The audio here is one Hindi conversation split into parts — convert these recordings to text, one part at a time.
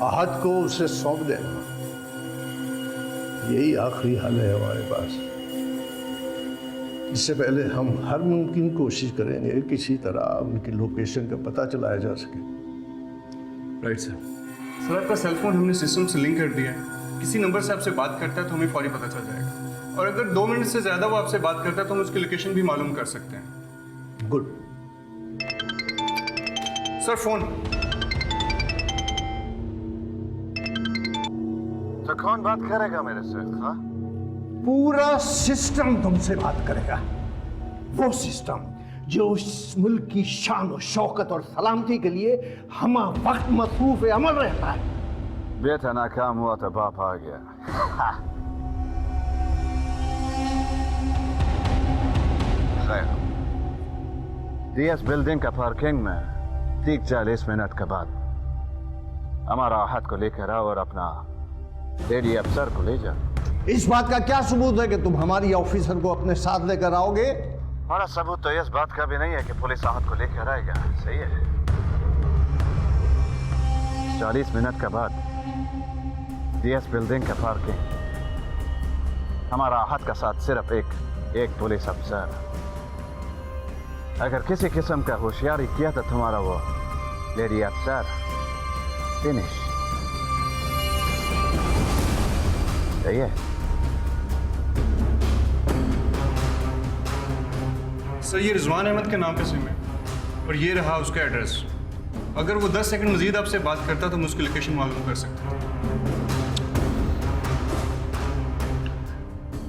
आहत को उसे सौंप देना, यही आखिरी हल है हमारे पास। इससे पहले हम हर मुमकिन कोशिश करेंगे किसी तरह उनकी लोकेशन का पता चलाया जा सके। Right sir. सर आपका सेलफोन हमने सिस्टम से लिंक कर दिया है, किसी नंबर से आपसे बात करता है तो हमें फौरी पता चल जाएगा, और अगर 2 मिनट से ज़्यादा वो आपसे बात करता है तो हम उसकी लोकेशन भी मालूम कर सकते हैं। गुड। Sir phone. तो कौन बात करेगा मेरे से? हाँ? पूरा सिस्टम तुमसे बात करेगा, वो सिस्टम जो इस मुल्क की शान और शौकत और सलामती के लिए हम वक्त मसरूफ अमल रहता है। बेटा नाकाम हुआ तो बाप आ गया। खैर, डीएस बिल्डिंग का पार्किंग में 30-40 मिनट के बाद हमारा आहत को लेकर आओ और अपना लेडी अफसर को ले जाओ। इस बात का क्या सबूत है कि तुम हमारी ऑफिसर को अपने साथ लेकर आओगे? हमारा सबूत तो इस बात का भी नहीं है कि पुलिस आहत को लेकर आएगा। सही है। 40 मिनट के बाद डीएस बिल्डिंग का पार्किंग, हमारा आहत का साथ सिर्फ एक पुलिस अफसर। अगर किसी किस्म का होशियारी किया तो तुम्हारा वो लेडी अफसर फिनिश। सही है। सर ये रिजवान अहमद के नाम पे सिम है और ये रहा उसका एड्रेस। अगर वो 10 सेकंड मजीद आपसे बात करता तो हम उसकी लोकेशन मालूम कर सकते हैं।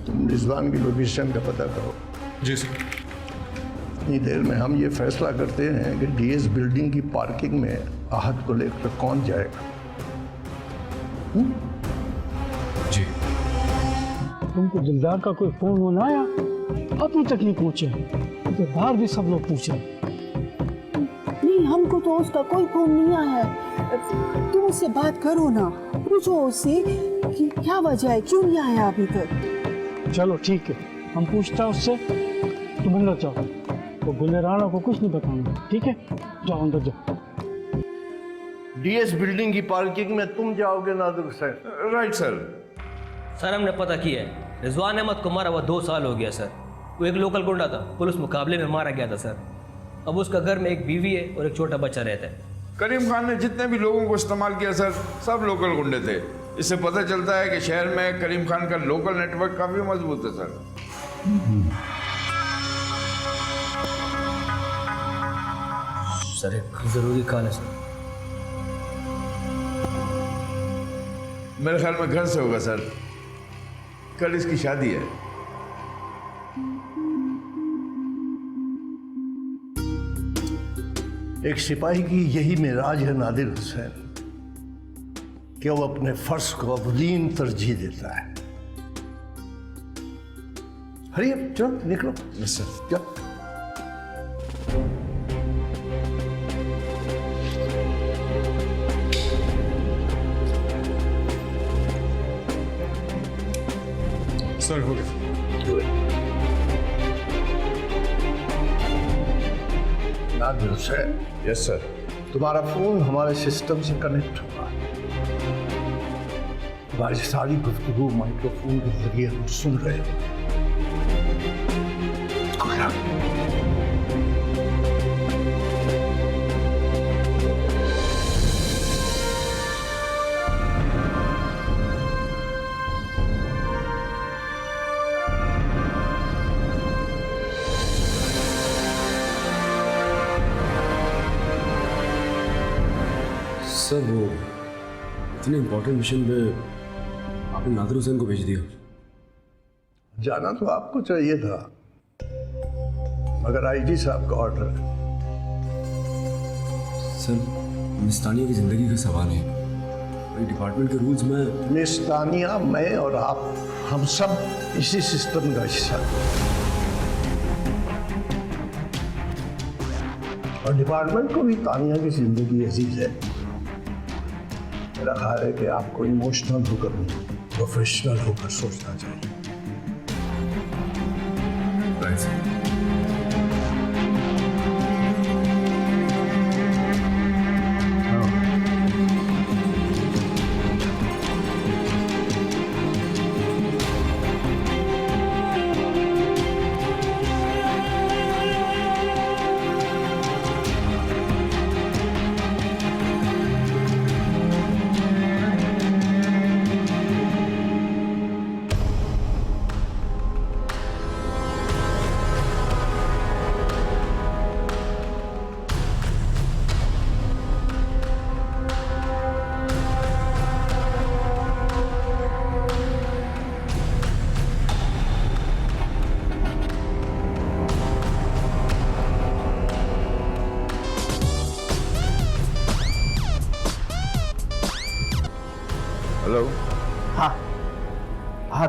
तुम रिजवान की लोकेशन का पता करो। जी सर। इतनी देर में हम ये फैसला करते हैं कि डीएस बिल्डिंग की पार्किंग में आहत को लेकर कौन जाएगा। जी। तुमको दिलदार का कोई फोन होना आया? अभी तक नहीं पूछे, तो बाहर भी सब लोग पूछे। नहीं, हमको तो उसका कोई फोन नहीं आया है। तुम उससे बात करो ना, पूछो उससे कि क्या वजह है, क्यों नहीं आया अभी तक। चलो ठीक है, हम पूछता उससे। तुम अंदर जाओ, तो बुले राणा को कुछ नहीं बताना, ठीक है? जाओ अंदर जाओ। डीएस बिल्डिंग की पार्किंग में तुम जाओगे Nadir Hussain? Right sir. Sir हमने पता किया है, रिजवान अहमद को मारा हुआ 2 साल हो गया सर। वो एक लोकल गुंडा था, पुलिस मुकाबले में मारा गया था सर। अब उसका घर में एक बीवी है और एक छोटा बच्चा रहता है। करीम खान ने जितने भी लोगों को इस्तेमाल किया सर, सब लोकल गुंडे थे। इससे पता चलता है कि शहर में करीम खान का लोकल नेटवर्क काफी मजबूत है सर। सर एक जरूरी कॉल है सर। मेरे ख्याल में घर से होगा सर, कल इसकी शादी है। एक सिपाही की यही मिराज है नादिर हुसैन कि वो अपने फर्ज को अवलीन तरजीह देता है। हरिए चलो निकलो। Yes sir. चलो। सर हो गया। Nadir Hussain, yes sir. तुम्हारा फोन हमारे सिस्टम से कनेक्ट हुआ। तुम्हारी सारी गुफ्तगू माइक्रोफोन के जरिए हम सुन रहे हो। सर वो इतने इम्पोर्टेंट मिशन पे आपने नादिर हुसैन को भेज दिया। जाना तो आपको चाहिए था, मगर आईजी साहब का ऑर्डर है। सर मिस्तानिया की जिंदगी का सवाल है, डिपार्टमेंट के रूल्स में। निस्तानिया, मैं और आप, हम सब इसी सिस्टम का हिस्सा हैं। और डिपार्टमेंट को भी तानिया की जिंदगी अजीज है। मेरा ख्याल है कि आपको इमोशनल होकर नहीं, प्रोफेशनल होकर सोचना चाहिए। Right sir.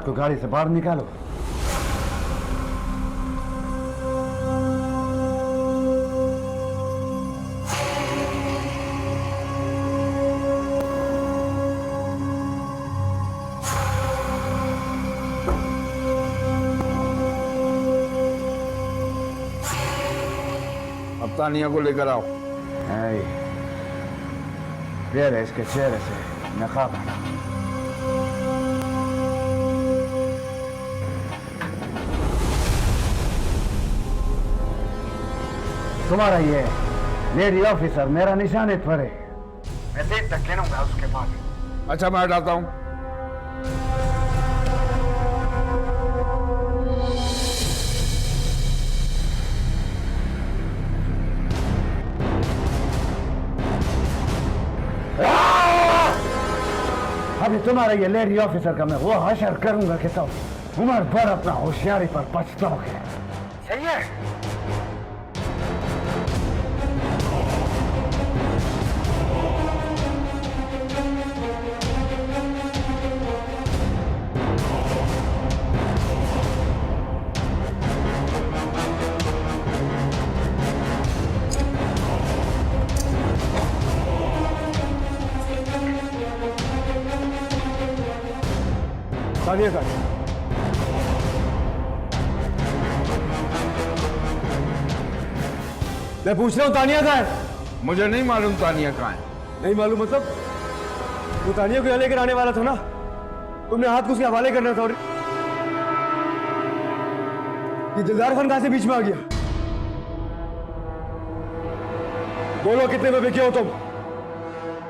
को गाड़ी से बाहर निकालो। अब तानिया को लेकर आओ। फिर इसके चेहरे से नकाब हटा। तुम्हारा ये लेडी ऑफिसर मेरा निशाने पर है। मैं देख तक गिनूंगा उसके बाद। अच्छा मैं हटाता हूँ। अभी तुम्हारा ये लेडी ऑफिसर का मैं वो हशर करूंगा कि तुम उम्र भर अपना होशियारी पर पछताओगे। सही है? तानिया का मैं पूछ रहा हूँ तानिया का है? मुझे नहीं मालूम तानिया कहाँ है। नहीं मालूम मतलब? वो तानिया को यहाँ लेकर आने वाला था ना, तुमने हाथ को उसके हवाले करना था। और ये दिलदार खान कहाँ से बीच में आ गया? बोलो कितने में बिके हो तुम?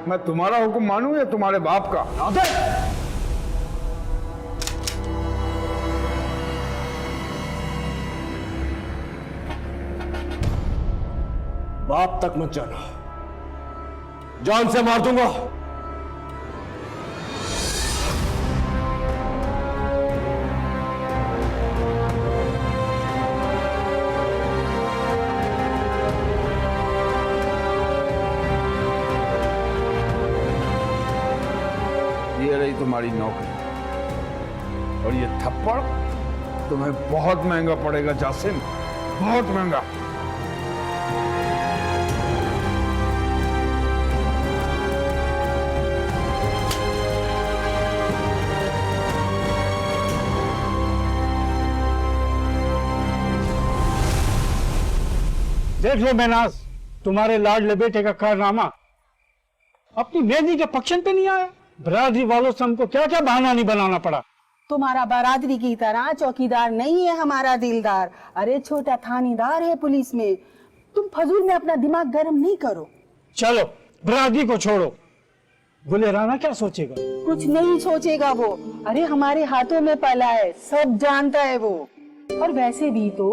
मैं तुम्हारा हुक्म मानूं या तुम्हारे बाप का? बाप तक मत जाना, जान से मार दूंगा। ये रही तुम्हारी नौकरी, और ये थप्पड़ तुम्हें बहुत महंगा पड़ेगा जासिम, बहुत महंगा। देख लो मेनाज, तुम्हारे लाडले बेटे का कारनामा। अपनी मेहंदी के फंक्शन पे नहीं आया। बरादरी वालों से हमको क्या क्या बहाना नहीं बनाना पड़ा। तुम्हारा बरादरी की तरह चौकीदार नहीं है हमारा दिलदार। अरे छोटा थानेदार है पुलिस में। तुम फजूल में अपना दिमाग गर्म नहीं करो। चलो बरादरी को छोड़ो, गुले राना क्या सोचेगा? कुछ नहीं सोचेगा वो। अरे हमारे हाथों में पला है, सब जानता है वो। और वैसे भी तो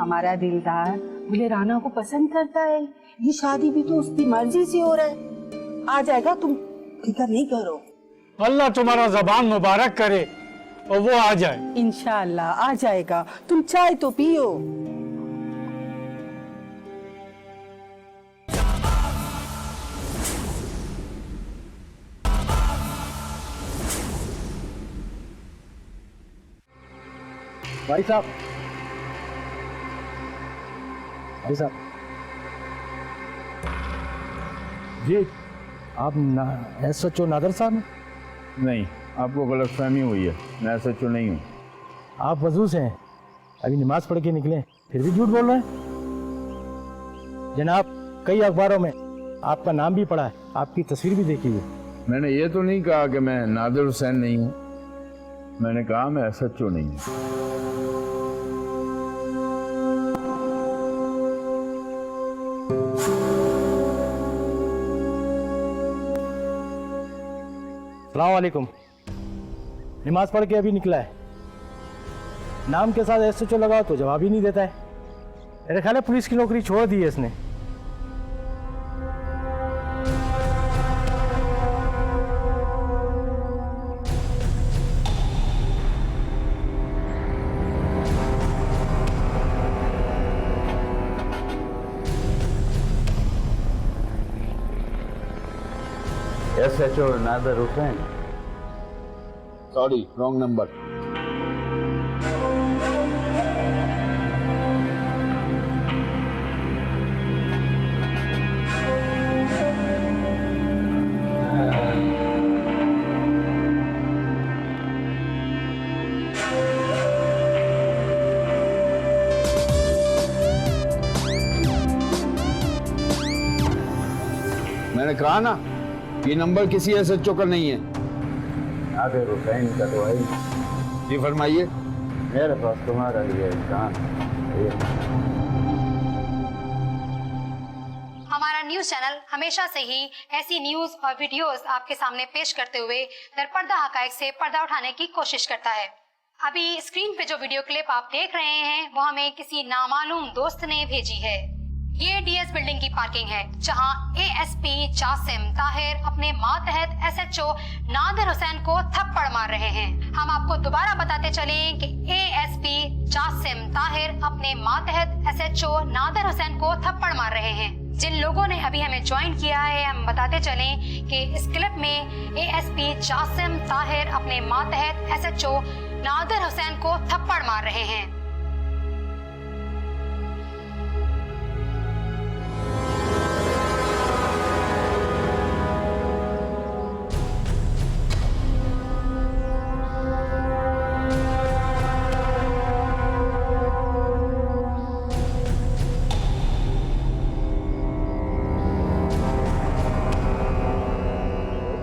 हमारा दिलदार गुले राना को पसंद करता है। ये शादी भी तो उसकी मर्जी से हो रहा है। आ जाएगा, तुम फिक्र नहीं करो। अल्लाह तुम्हारा जबान मुबारक करे और वो आ जाए। इंशाअल्लाह आ जाएगा। तुम चाय तो पियो। भाई साहब, भाई साहब जी, आप SHO नादर साहब हैं? नहीं, आपको गलतफहमी हुई है। मैं SHO नहीं हूँ। आप वजू से हैं, अभी नमाज पढ़ के निकले, फिर भी झूठ बोल रहे हैं। जनाब, कई अखबारों में आपका नाम भी पढ़ा है, आपकी तस्वीर भी देखी है। मैंने ये तो नहीं कहा कि मैं नादिर हुसैन नहीं हूँ। मैंने कहा मैं SHO नहीं हूँ। अस्सलाम वालेकुम। नमाज पढ़ के अभी निकला है, नाम के साथ SHO लगाओ तो जवाब ही नहीं देता है। मेरे ख्याल है पुलिस की नौकरी छोड़ दी है इसने। SHO Nadar Hussain. Sorry, wrong number. तुम्हें कहा ना, ये नंबर किसी एसएचओ का नहीं है। नादिर हुसैन का तो है। जी फरमाइए। मेरे पास तुम्हारा ये एहसान है। हमारा न्यूज चैनल हमेशा से ही ऐसी न्यूज और वीडियोस आपके सामने पेश करते हुए दरपर्दा हकायक से पर्दा उठाने की कोशिश करता है। अभी स्क्रीन पे जो वीडियो क्लिप आप देख रहे हैं वो हमें किसी नामालूम दोस्त ने भेजी है। ये डीएस बिल्डिंग की पार्किंग है जहां एएसपी जासिम ताहिर अपने मातहत एसएचओ नादिर हुसैन को थप्पड़ मार रहे हैं। हम आपको दोबारा बताते चलें कि एएसपी जासिम ताहिर अपने मातहत एसएचओ नादिर हुसैन को थप्पड़ मार रहे हैं। जिन लोगों ने अभी हमें ज्वाइन किया है, हम बताते चलें कि इस क्लिप में एएसपी जासिम ताहिर अपने मातहत एसएचओ नादिर हुसैन को थप्पड़ मार रहे हैं।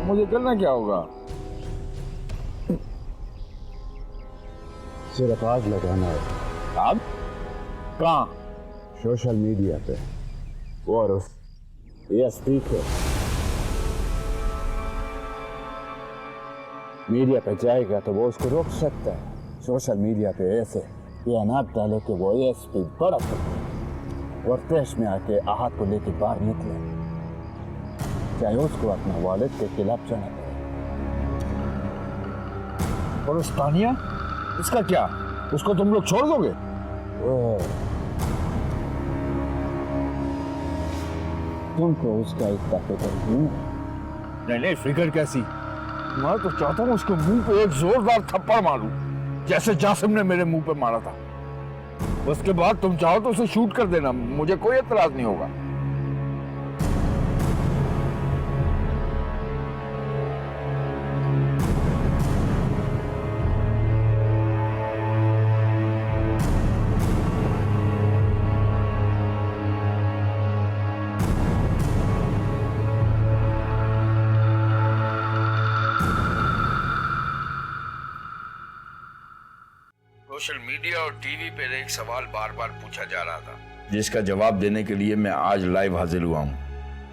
मुझे करना क्या होगा? सिर्फ आग लगाना है। आग? कहाँ? सोशल मीडिया पे और उस एएसपी को मीडिया पे जाएगा तो वो उसको रोक सकता है। सोशल मीडिया पे ऐसे ये अनाप डाले कि वो एएसपी भड़क और देश में आके आहत को लेके बाहर निकले, चाहे उसको अपना वालिद के खिलाफ जाना पड़े। और उस तानिया, इसका क्या? उसको तुम लोग छोड़ दोगे? तुमको उसका इतना फिक्र क्यों? नहीं, फिक्र कैसी? मैं तो चाहता हूँ उसको मुंह पे एक जोरदार थप्पड़ मारूं, जैसे जासिम ने मेरे मुंह पे मारा था। उसके बाद तुम चाहो तो उसे शूट कर देना, मुझे कोई एतराज नहीं होगा। सोशल मीडिया और टीवी पर एक सवाल बार बार पूछा जा रहा था, जिसका जवाब देने के लिए मैं आज लाइव हाजिर हुआ हूँ।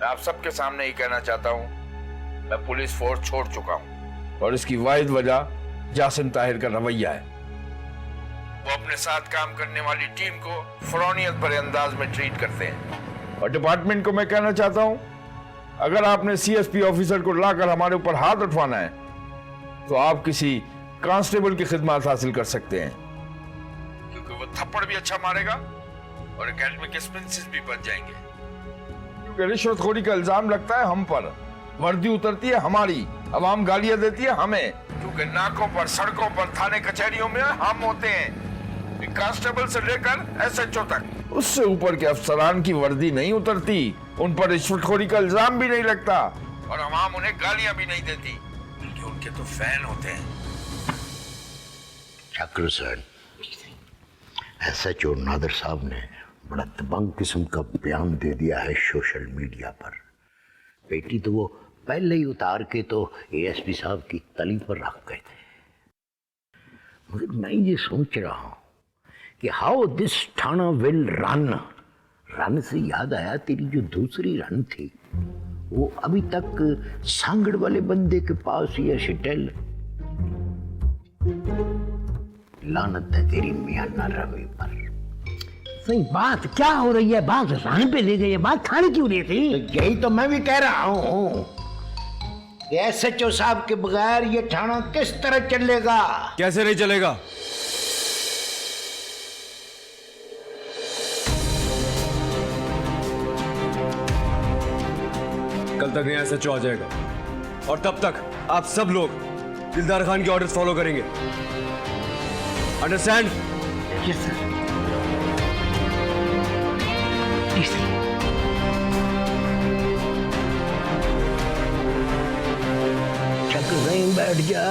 मैं आप सबके सामने ही कहना चाहता हूँ, मैं पुलिस फोर्स छोड़ चुका हूँ और इसकी वाहिद वजह जासिम ताहिर का रवैया है। वो अपने साथ काम करने वाली टीम को फरौनियत भरे अंदाज में ट्रीट करते हैं। और डिपार्टमेंट को मैं कहना चाहता हूँ, अगर आपने सीएसपी ऑफिसर को लाकर हमारे ऊपर हाथ उठवाना है तो आप किसी कांस्टेबल की खिदमत हासिल कर सकते हैं, क्योंकि वो थप्पड़ भी अच्छा मारेगा और एकेडमिक एक्सपेंसेस भी बच जाएंगे। क्योंकि रिश्वतखोरी का इल्जाम लगता है हम पर, वर्दी उतरती है हमारी, अवाम गालियां देती है हमें, क्योंकि नाकों पर, सड़कों पर, थाने कचहरियों में हम होते हैं, कांस्टेबल से लेकर एसएचओ तक। उससे ऊपर के अफसरान की वर्दी नहीं उतरती, उन पर रिश्वतखोरी का इल्जाम भी नहीं लगता और अवाम उन्हें गालियां भी नहीं देती, क्योंकि उनके तो फैन होते हैं। जाकिर सर, एसएचओ नादिर साहब ने बड़ा दबंग किस्म का बयान दे दिया है सोशल मीडिया पर। बेटी तो वो पहले ही उतार के तो एएसपी साहब की तली पर रख गए थे। मगर मैं ये सोच रहा हूँ कि हाउ दिस थाना विल रन। रन से याद आया, तेरी जो दूसरी रन थी वो अभी तक सांगड़ वाले बंदे के पास ही है सेटल। लानत है तेरी मियां ना रवि पर। सही बात क्या हो रही है? बात रान पे ले गई है, बात थाने क्यों रही थी? यही तो मैं भी कह रहा हूँ, एसएचओ साहब के बगैर ये थाना किस तरह चलेगा? कैसे नहीं चलेगा? कल तक नया एसएचओ आ जाएगा और तब तक आप सब लोग दिलदार खान के ऑर्डर्स फॉलो करेंगे। अंडरस्टैंड? Yes sir. चक नहीं बैठ जा,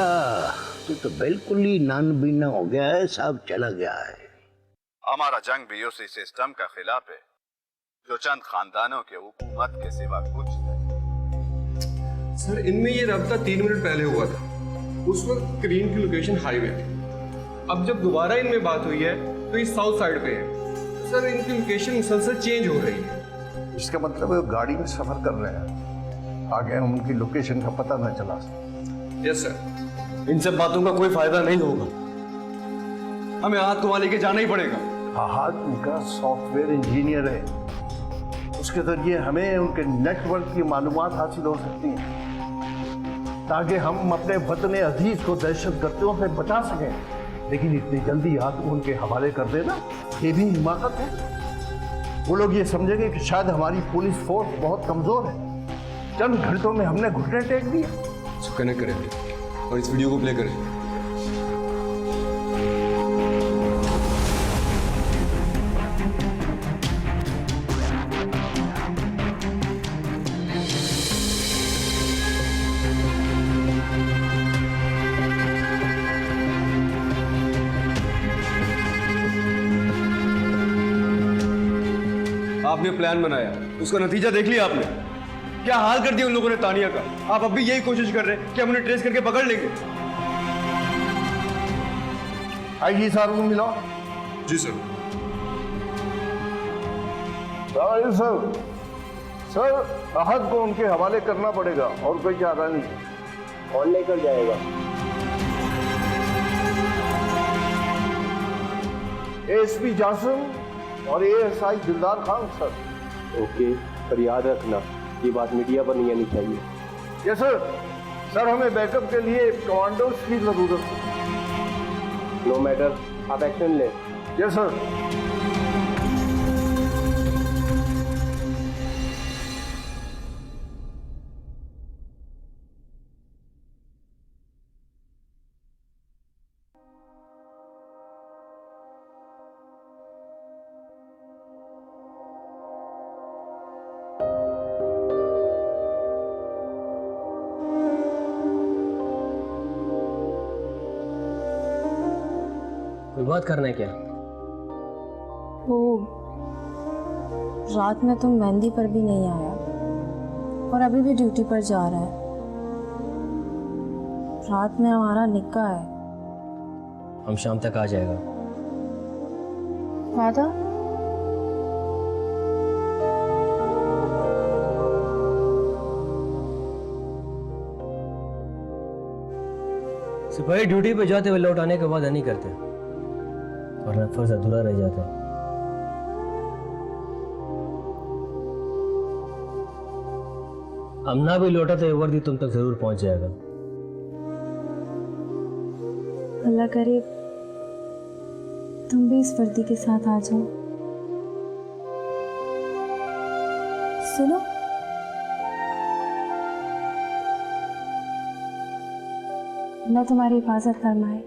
तू तो बिल्कुल ही नानबीना हो गया है, सब चला गया है। हमारा जंग भी उसी सिस्टम का खिलाफ है जो चंद खानदानों के हुकूमत के सिवा कुछ नहीं। सर इनमें ये रब्ता 3 मिनट पहले हुआ था। उस वक्त करीम की लोकेशन हाईवे थी। अब जब दोबारा इनमें बात हुई है तो ये साउथ साइड पे है। सर इनकी लोकेशन मुसलसल चेंज हो रही है। इसका मतलब है वो गाड़ी में सफर कर रहे हैं, आगे हम उनकी लोकेशन का पता न चला सके। Yes sir. इन सब बातों का कोई फायदा नहीं होगा, हमें हाथ को वहां लेके जाना ही पड़ेगा। हाथ उनका सॉफ्टवेयर इंजीनियर है, उसके जरिए हमें उनके नेटवर्क की मालूमात हासिल हो सकती हैं ताकि हम अपने वतन अजीज को दहशतगर्दों से बचा सकें। लेकिन इतनी जल्दी हाथ को उनके हवाले कर देना ये भी हिमाकत है। वो लोग ये समझेंगे कि शायद हमारी पुलिस फोर्स बहुत कमजोर है। चंद घंटों में हमने घुटने टेक दिए। कनेक्ट करेंगे और इस वीडियो को प्ले करें। आपने प्लान बनाया, उसका नतीजा देख लिया आपने? क्या हाल कर दिया उन लोगों ने तानिया का। आप अब भी यही कोशिश कर रहे हैं कि हम उन्हें ट्रेस करके पकड़ लेंगे। आईजी साहब को मिला। जी सर। सर सर अहद को उनके हवाले करना पड़ेगा और कोई चारा नहीं। कौन लेकर जाएगा? एएसपी जासिम और एएसआई दिलदार खान सर। ओके, पर याद रखना ये बात मीडिया पर नहीं आनी चाहिए। Yes sir. सर हमें बैकअप के लिए कमांडोज की जरूरत है। नो मैटर, आप एक्शन लें। Yes sir. कोई बात करना है क्या? वो रात में तुम मेहंदी पर भी नहीं आया और अभी भी ड्यूटी पर जा रहा है। रात में हमारा निकाह है। हम शाम तक आ जाएगा। वादा? सिपाही ड्यूटी पे जाते हुए लौट आने के बाद नहीं करते वरना फर्ज अधूरा रह जाता है। अमना भी लौटा तो ये वर्दी तुम तक जरूर पहुंच जाएगा। अल्लाह करे तुम भी इस वर्दी के साथ आ जाओ। सुनो, अल्लाह तुम्हारी हिफाजत फरमाए।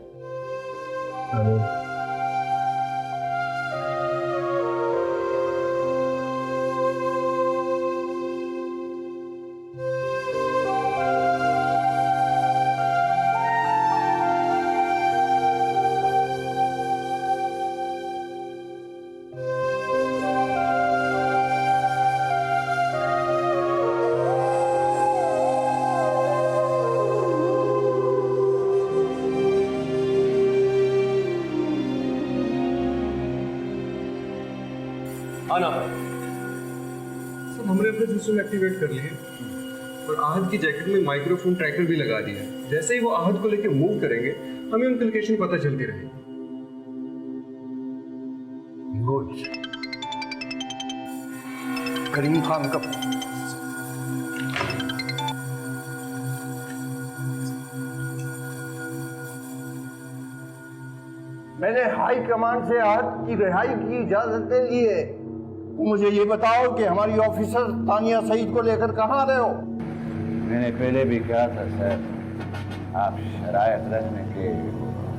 आमीन। आना सर, हमने अपने सिस्टम एक्टिवेट कर लिए और आहद की जैकेट में माइक्रोफोन ट्रैकर भी लगा दिया है। जैसे ही वो आहद को लेके मूव करेंगे हमें उनकी लोकेशन पता चलती रहेगी। गुड। करीम खान का मैंने हाई कमांड से आहद की रिहाई की इजाजत दे ली है। मुझे ये बताओ कि हमारी ऑफिसर तानिया सईद को लेकर कहाँ आ रहे हो? मैंने पहले भी कहा था सर, आप शरायत रखने के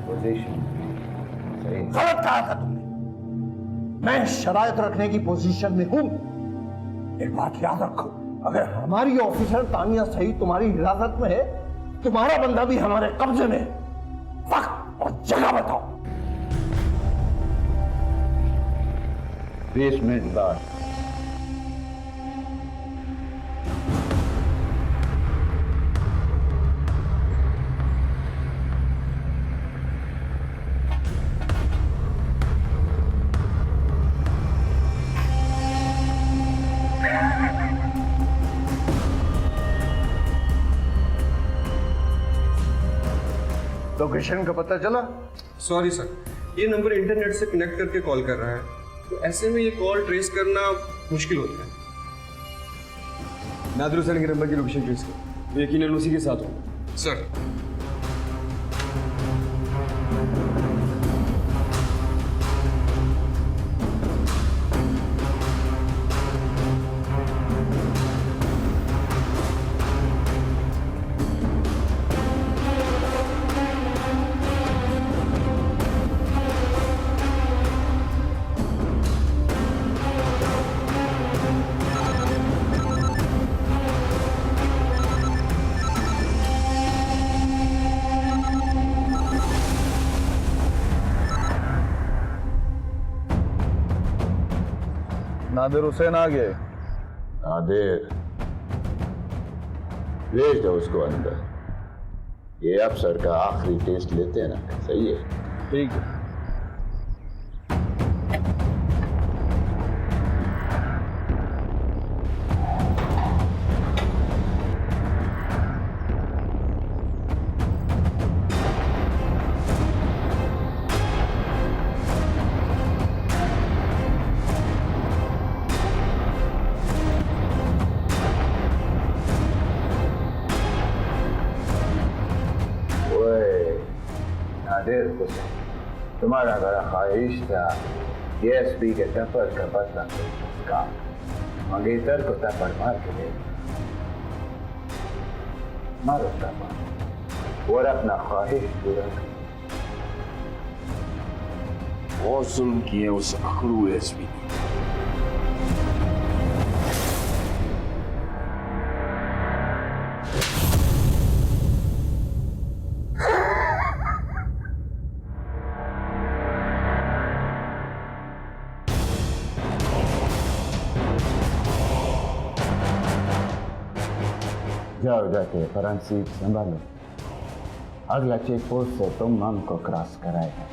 पोजीशन सही। गलत कहा था तुमने। मैं शरायत रखने की पोजीशन में हूं। एक बात याद रखो, अगर हमारी ऑफिसर तानिया सईद तुम्हारी हिरासत में है, तुम्हारा बंदा भी हमारे कब्जे में है। वक्त और जगह बताओ। 20 मिनट बाद लोकेशन का पता चला? सॉरी सर, ये नंबर इंटरनेट से कनेक्ट करके कॉल कर रहा है, तो ऐसे में ये कॉल ट्रेस करना मुश्किल होता है। नादिर हुसैन के नंबर की लोकेशन ट्रेस कर, यकीनन उसी के साथ हो। सर नादिर हुसैन आ गए। नादिर, भेज दो उसको अंदर। ये अफसर का आखिरी टेस्ट लेते हैं ना, सही है? ठीक है। नादिर हुसैन, तुम्हारा बड़ा ख्वाहिश था एएसपी के टप्पर का बदला का मंगेतर को टप्पर मार के दे। मारो टप्पर और अपना ख्वाहिश पूरा करो। बहुत जुल्म किए उस अकड़ू एसपी ने। जाओ जाके फॉरेंसिक संभालो। अगला चेक पोस्ट से तुम मन को क्रॉस कराएगा।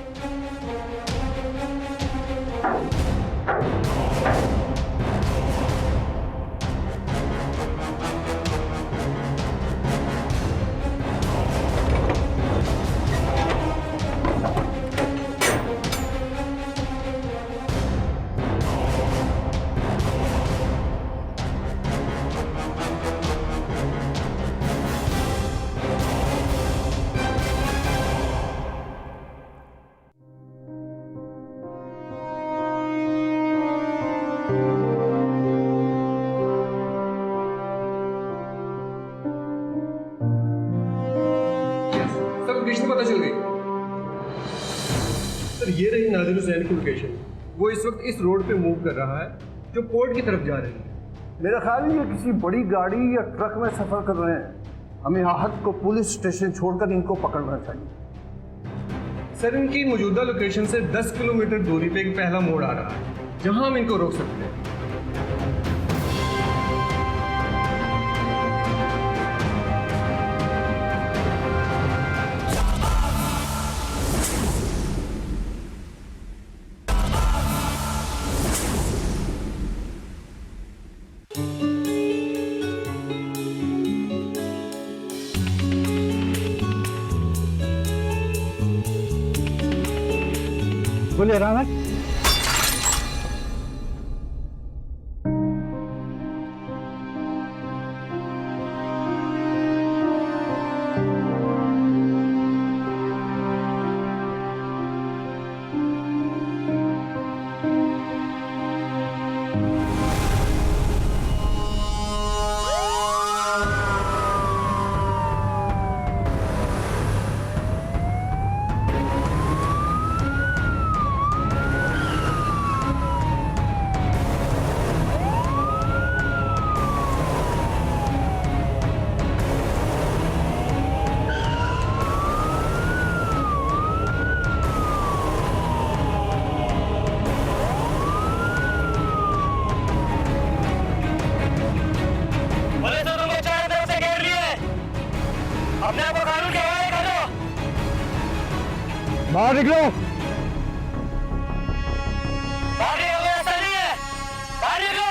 पता चल गई सर। ये रही नादिर हुसैन की लोकेशन। वो इस वक्त इस रोड पे मूव कर रहा है जो पोर्ट की तरफ जा रही है। मेरा ख्याल है ये किसी बड़ी गाड़ी या ट्रक में सफर कर रहे हैं। हमें आहत को पुलिस स्टेशन छोड़कर इनको पकड़ना चाहिए। सर, इनकी मौजूदा लोकेशन से 10 किलोमीटर दूरी पे एक पहला मोड़ आ रहा है जहां हम इनको रोक सकते हैं। बोलिए राणा। बाहर निकलो। बाहर निकलो, ऐसा नहीं है। बाहर निकलो।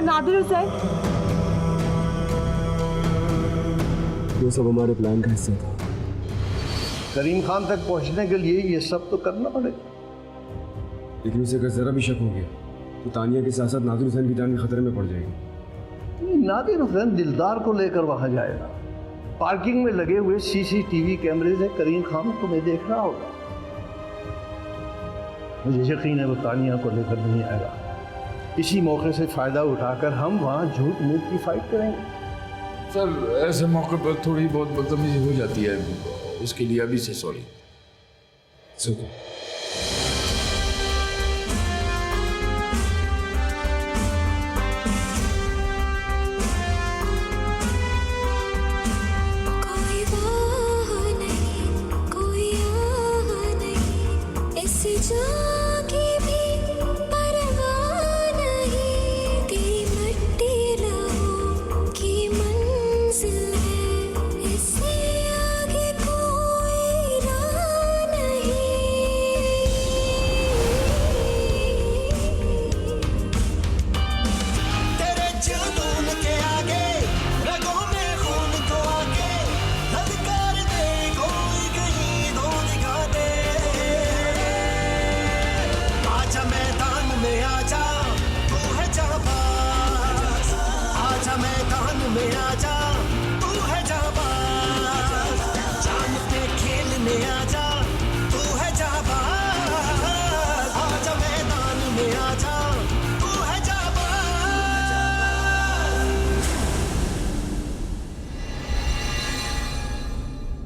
और नादिर हुसैन। ये सब हमारे प्लान का हिस्सा था। करीम खान तक पहुंचने के लिए ये सब तो करना पड़ेगा। लेकिन उसे अगर जरा भी शक हो गया तो तानिया के साथ साथ नादिर हुसैन की जान भी खतरे में पड़ जाएगी। नादिर हुसैन दिलदार को लेकर वहां जाएगा। पार्किंग में लगे हुए सीसीटीवी कैमरे से करीम खान तुम्हें देख रहा होगा। मुझे यकीन है वो तानिया को लेकर नहीं आएगा। इसी मौके से फायदा उठाकर हम वहां झूठ मूठ की फाइट करेंगे। सर ऐसे मौके पर थोड़ी बहुत बदतमीजी हो जाती है, उसके लिए अभी से सॉरी।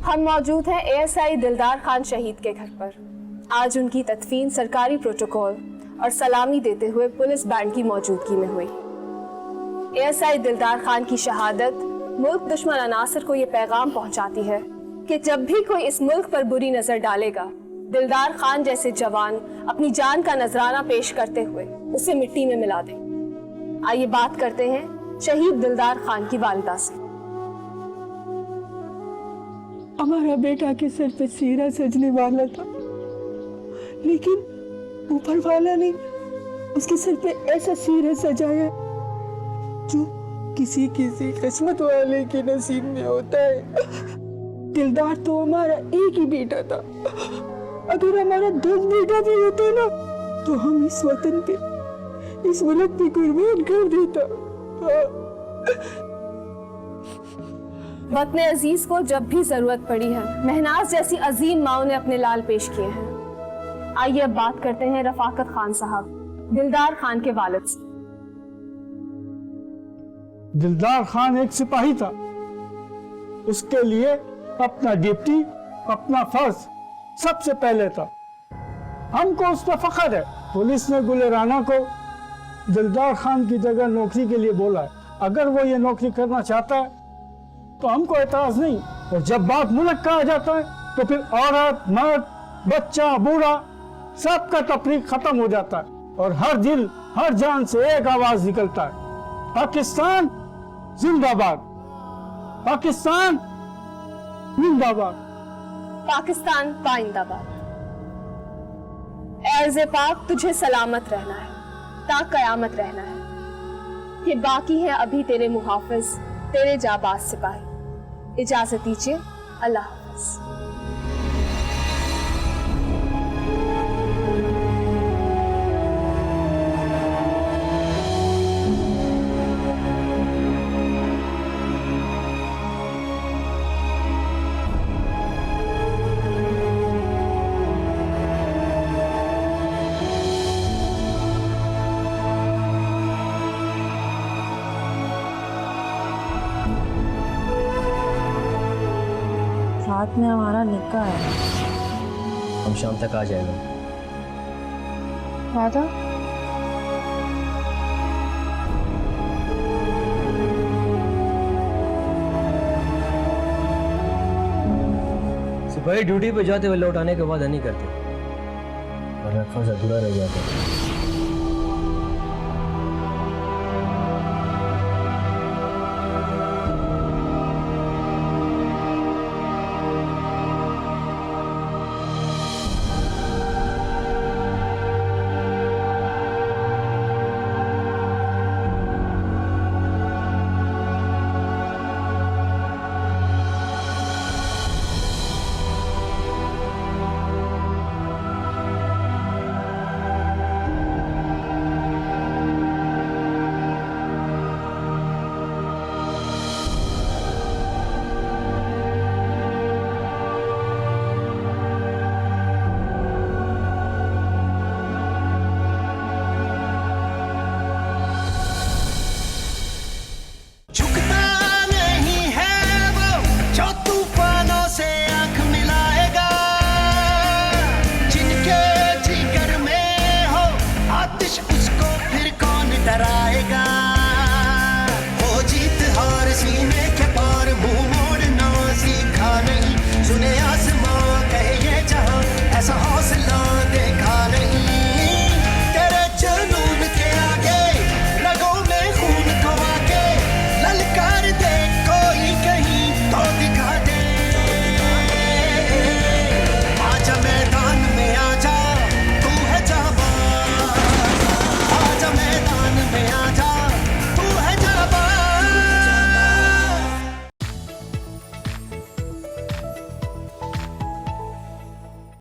हम मौजूद हैं एएसआई दिलदार खान शहीद के घर पर। आज उनकी तदफीन सरकारी प्रोटोकॉल और सलामी देते हुए पुलिस बैंड की मौजूदगी में हुई। एएसआई दिलदार खान की शहादत मुल्क दुश्मन अनासर को ये पैगाम पहुंचाती है कि जब भी कोई इस मुल्क पर बुरी नजर डालेगा, दिलदार खान जैसे जवान अपनी जान का नजराना पेश करते हुए उसे मिट्टी में मिला दें। आइए बात करते हैं शहीद दिलदार खान की वालिदा से। हमारा बेटा के सिर पे सीरा सजने वाला था, लेकिन ऊपर वाला ने उसके सिर पे ऐसा सीरा सजाया जो किसी किसी किस्मत वाले के नसीब में होता है। दिलदार तो हमारा एक ही बेटा था। अगर हमारा 10 बेटा भी होता ना तो हम इस वतन पे, इस मुल्क पे कुर्बान कर देता। वतन अजीज को जब भी जरूरत पड़ी है, महनाज जैसी अजीम माओ ने अपने लाल पेश किए हैं। आइए अब बात करते हैं रफाकत खान साहब, दिलदार खान के वालिद से। दिलदार खान एक सिपाही था। उसके लिए अपना ड्यूटी, अपना फर्ज सबसे पहले था। हमको उस पर फख्र है। पुलिस ने गुल राना को दिलदार खान की जगह नौकरी के लिए बोला है। अगर वो ये नौकरी करना चाहता है तो हमको एतराज नहीं। और जब बात मुल्क का आ जाता है तो फिर औरत, मर्द, बच्चा, बूढ़ा सबका तफरीक खत्म हो जाता है और हर दिल, हर जान से एक आवाज निकलता है, पाकिस्तान जिंदाबाद, पाकिस्तान जिंदाबाद, पाकिस्तान पाइंदाबाद। एर्ज़ पाक तुझे सलामत रहना है, ता कयामत रहना है। ये बाकी है अभी तेरे मुहाफिज, तेरे जाबाज सिपाही। इजाजत दीजिए, अल्लाह हाफ़िज़। रात में हमारा निकाह है। हम शाम तक आ जाएगा। वादा? सिपाही ड्यूटी पे जाते हुए लौट आने के वादा नहीं करते, वरना फर्ज अधूरा रह जाता है।